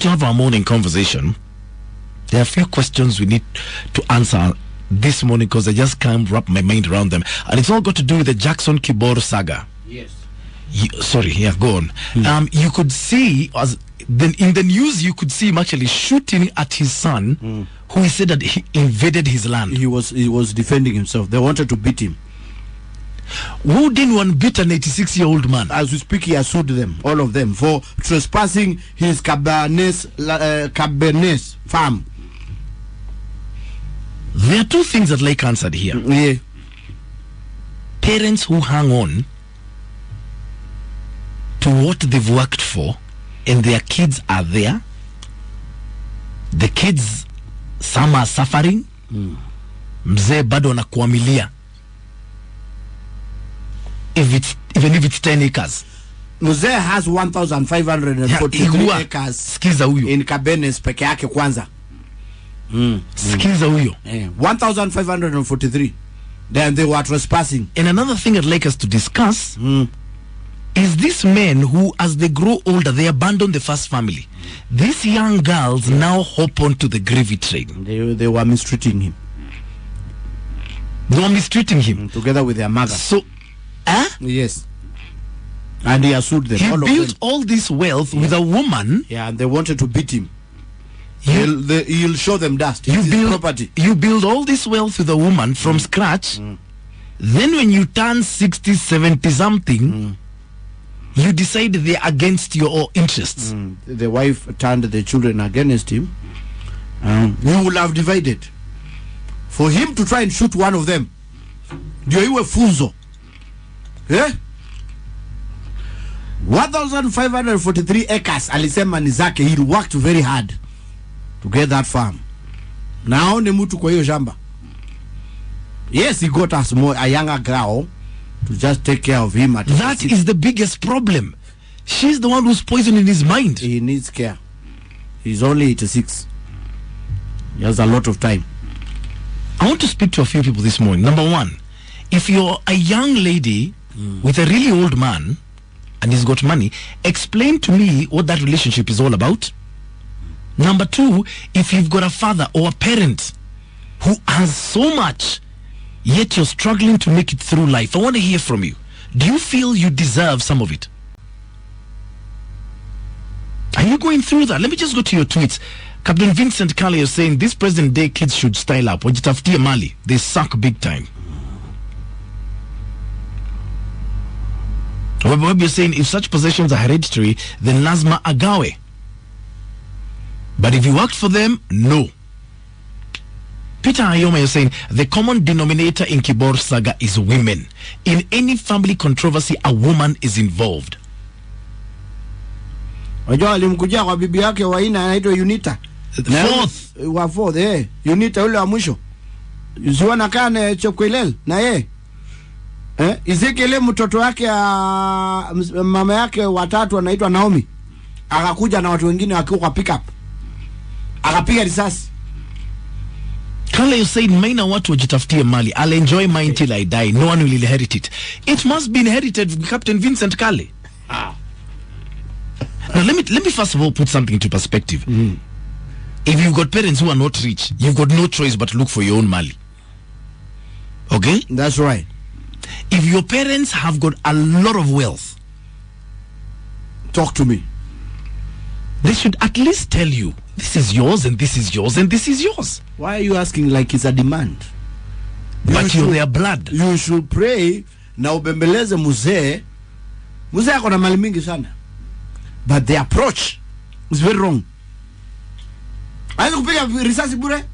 to have our morning conversation. There are a few questions we need to answer this morning because I just can't wrap my mind around them. And it's all got to do with the Jackson Kibor saga. Yes. Go on. You could see, in the news, you could see him actually shooting at his son, who he said that he invaded his land. He was defending himself. They wanted to beat him. Who didn't want to beat an 86-year-old man? As we speak, he has sued them, all of them, for trespassing his Cabernet farm. There are two things that Lake answered here. Yeah. Parents who hang on to what they've worked for, and their kids are there. The kids, some are suffering. Mzee bado anakuamilia. Even if it's 10 acres. Mzee has 1,543 acres. Skiza huyo. In Cabernet peke yake kwanza. Skiza huyo. 1,543. Then they were trespassing. And another thing I'd like us to discuss is this men who, as they grow older, they abandon the first family. These young girls now hop onto the gravy train. They were mistreating him. They were mistreating him. Together with their mother. So, yes. And he has sued them. He built all this wealth with a woman. Yeah, and they wanted to beat him. He'll show them dust. You build property. You build all this wealth with a woman from scratch. Then when you turn 60, 70 something, you decide they're against your interests. The wife turned the children against him. We will have divided. For him to try and shoot one of them, ndio iwe funzo. 1,543 acres alisema ni zake. He worked very hard to get that farm. Now ni mtu kwa hiyo shamba. Yes, he got a younger girl to just take care of him. That is the biggest problem. She's the one who's poisoning his mind. He needs care. He's only 86. He has a lot of time. I want to speak to a few people this morning. Number one, if you're a young lady with a really old man and he's got money, explain to me what that relationship is all about. Number two, if you've got a father or a parent who has so much, yet you're struggling to make it through life, I want to hear from you. Do you feel you deserve some of it? Are you going through that? Let me just go to your tweets. Captain Vincent Kali is saying this present day kids should style up. Wajitafutie mali. They suck big time. Web you're saying if such possessions are hereditary, then lazima agawe. But if you worked for them, no. Peter Ayoma is saying the common denominator in Kibor saga is women. In any family controversy, a woman is involved. Wajua alimkujia kwa bibi yake waina anaitwa Unita. Fourth. Unita yule wa mwisho. Usiona kana Chokwelel na yeye. Ezekiel mtoto wake mama yake watatu anaitwa Naomi. Akakuja na watu wengine wakiwa kwa pickup. Akapiga risasi. Kale you said maina watu wajitafutie mali. I'll enjoy mine till I die. No one will inherit it. It must be inherited from Captain Vincent Kale. Now let me first of all put something into perspective. If you've got parents who are not rich, you've got no choice but to look for your own mali. Okay? That's right. If your parents have got a lot of wealth, talk to me. They should at least tell you, this is yours and this is yours and this is yours. Why are you asking like it's a demand? But you're their blood. You should pray na ubembeleze mzee. Mzee akona mali mingi sana. But the approach is very wrong. Aidha kupiga risasi bure.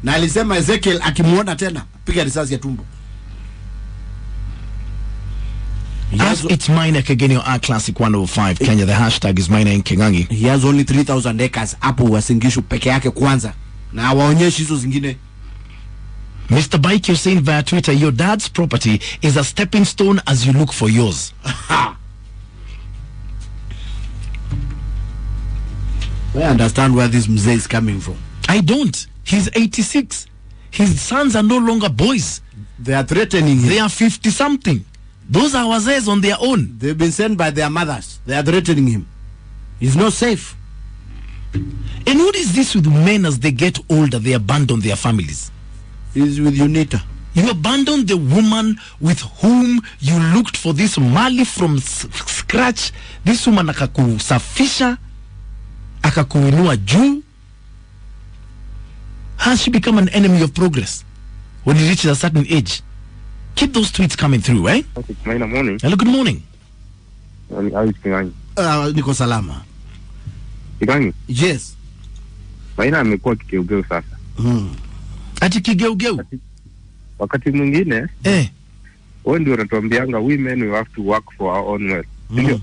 Na alisema Ezekiel akimuona tena piga risasi ya tumbo. As it's Maina Kegenio R Classic 105 Kenya. The hashtag is Maina in Kingangi. He has only 3,000 acres hapo Wasingishu peke yake kwanza. Na waonyeshi hizo zingine. Mr. Bike, you're saying via Twitter, your dad's property is a stepping stone as you look for yours. I understand where this mzee is coming from. I don't. He's 86. His sons are no longer boys. They are threatening him. They are 50-something. Those are wazes on their own. They've been sent by their mothers. They are threatening him. He's not safe. And what is this with men as they get older, they abandon their families? Is with Unita. You abandon the woman with whom you looked for this mali from scratch. This woman akakusafisha, akakuinua juu. Has she become an enemy of progress when it reaches a certain age? Keep those tweets coming through, eh? Okay, Maina, morning. Hello, good morning. How is Kingangi? Niko salama. Kingangi? Yes. Maina amekuwa kigeugeu sasa. Ati kigeugeu? Wakati mwingine, wewe ndio unatuambianga women we have to work for our own wealth. Ndio?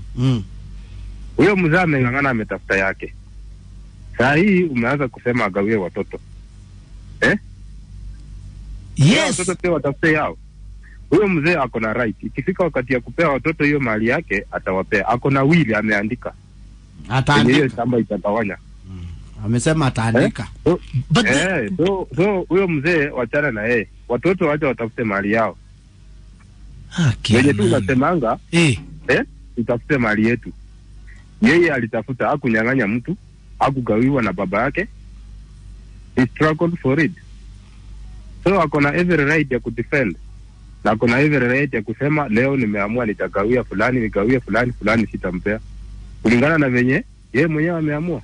Huyo mzee ameng'ang'ana ametafuta yake. Saa hii umeanza kusema agawie watoto. Yes. Watoto pia watafute yao. Huyo mzee ako na right. Ikifika wakati ya kupea watoto hiyo mali yake, atawapea. Ako na will ameandika. Ataandika. Hiyo shamba itatawanya. Amesema ataandika. So huyo mzee wachana na yeye. Watoto wacha watafute mali yao. Wenye tu unasemanga, tutafute mali yetu. Yeye alitafuta, hakunyang'anya mtu, hakugawiwa na baba yake. He struggled for it. So akona every right ya kudefend. Na akona every right ya kusema leo nimeamua nitagawia fulani, nigawie fulani sitampea. Kulingana na venye yeye mwenyewe ameamua.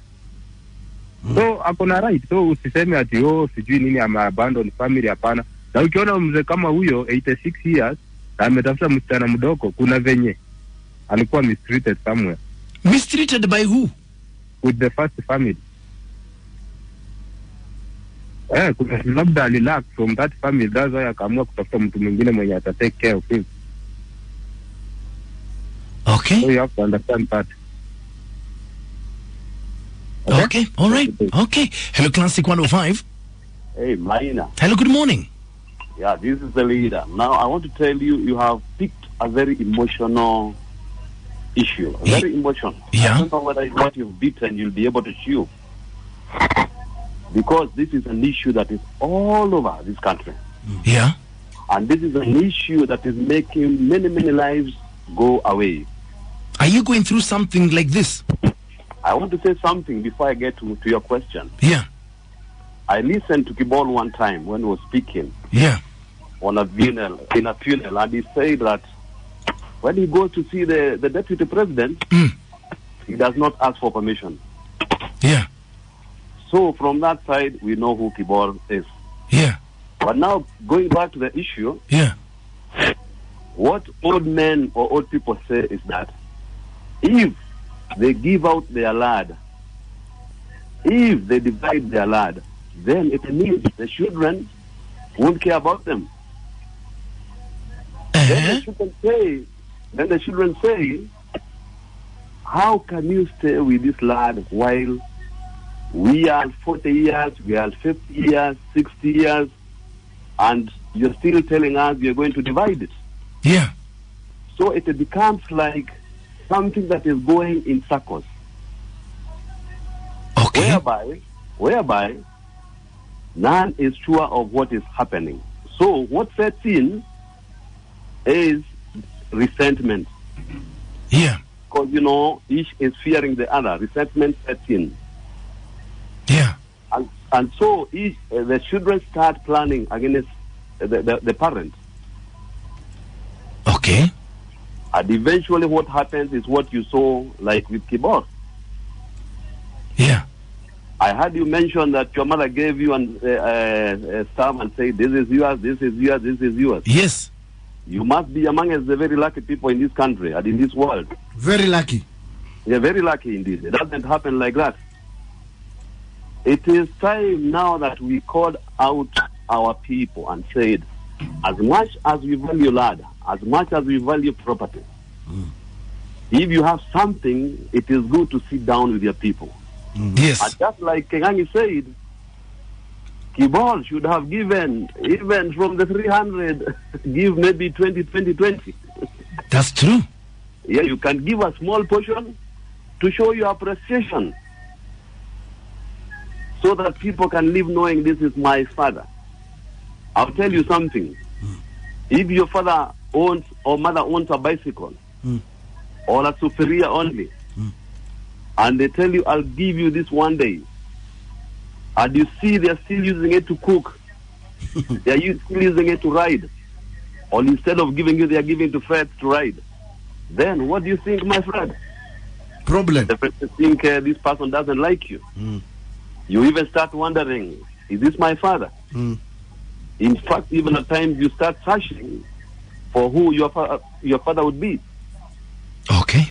So akona right. So usiseme ati sijui nini abandon family, hapana. Na ukiona mzee kama huyo 86 years na ametafuta msichana mdogo, kuna venye alikuwa mistreated somewhere. Mistreated by who? With the first family. Kuna labda alilack from that family, that's why akaamua kutafuta mtu mwingine mwenye ata take care of him. Okay. So you have to understand that. Okay, all right. Okay. Hello, Classic 105. Hey, Maina. Hello, good morning. Yeah, this is the leader. Now, I want to tell you, you have picked a very emotional issue. Very emotional. Yeah. I don't know whether what you've beaten, you'll be able to chew. Because this is an issue that is all over this country. Yeah. And this is an issue that is making many, many lives go away. Are you going through something like this? I want to say something before I get to your question. Yeah. I listened to Kibol one time when he was speaking. Yeah. On a funeral, in a funeral, and he said that when he goes to see the deputy president, he does not ask for permission. Yeah. So from that side, we know who Kibol is. Yeah. But now, going back to the issue, Yeah. what old men or old people say is that if they give out their land, if they divide their land, then it means the children won't care about them. Then the children say, how can you stay with this lad while we are 40 years, we are 50 years, 60 years, and you're still telling us you're going to divide it? Yeah. So it becomes like something that is going in circles. Okay. Whereby none is sure of what is happening. So what sets in is resentment. Yeah. Because, you know, each is fearing the other. Resentment sets in. Yeah. And so the children start planning against the parents. Okay. And eventually what happens is what you saw like with Kibor. Yeah. I heard you mention that your mother gave you a stamp and said, this is yours, this is yours, this is yours. Yes. You must be among the very lucky people in this country and in this world. Very lucky. Yeah, very lucky indeed. It doesn't happen like that. It is time now that we called out our people and said, as much as we value land, as much as we value property, if you have something, it is good to sit down with your people. Yes. And just like Kengangi said, Kibol should have given, even from the 300, give maybe 20. That's true. Yeah, you can give a small portion to show your appreciation, so that people can live knowing this is my father. I'll tell you something. If your father owns or mother owns a bicycle, or a superior only, and they tell you, I'll give you this one day, and you see they're still using it to cook, they're still using it to ride, or instead of giving you, they're giving to Fred to ride, then what do you think, my friend? Problem. The person think this person doesn't like you. You even start wondering, is this my father? In fact, even at times you start searching for who your father would be. Okay.